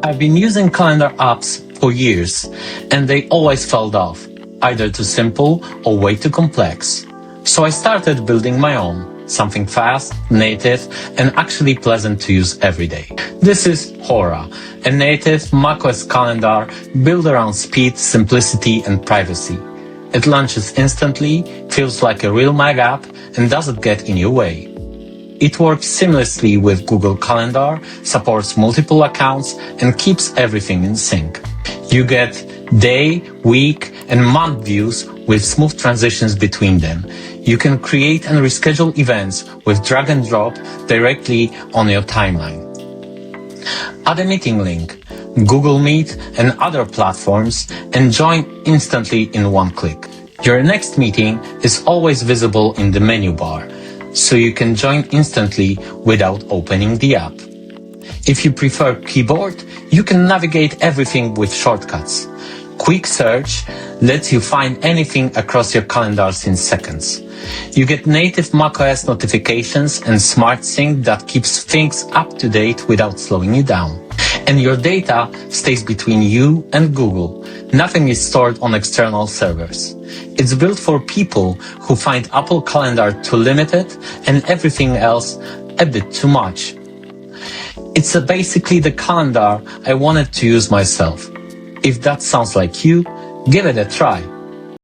I've been using calendar apps for years, and they always fell off, either too simple or way too complex. So I started building my own, something fast, native, and actually pleasant to use every day. This is Hora, a native macOS calendar built around speed, simplicity, and privacy. It launches instantly, feels like a real Mac app, and doesn't get in your way. It works seamlessly with Google Calendar, supports multiple accounts, and keeps everything in sync. You get day, week, and month views with smooth transitions between them. You can create and reschedule events with drag and drop directly on your timeline. Add a meeting link, Google Meet, and other platforms, and join instantly in one click. Your next meeting is always visible in the menu bar, so you can join instantly without opening the app. If you prefer keyboard, you can navigate everything with shortcuts. Quick Search lets you find anything across your calendars in seconds. You get native macOS notifications and Smart Sync that keeps things up to date without slowing you down. And your data stays between you and Google. Nothing is stored on external servers. It's built for people who find Apple Calendar too limited and everything else a bit too much. It's basically the calendar I wanted to use myself. If that sounds like you, give it a try.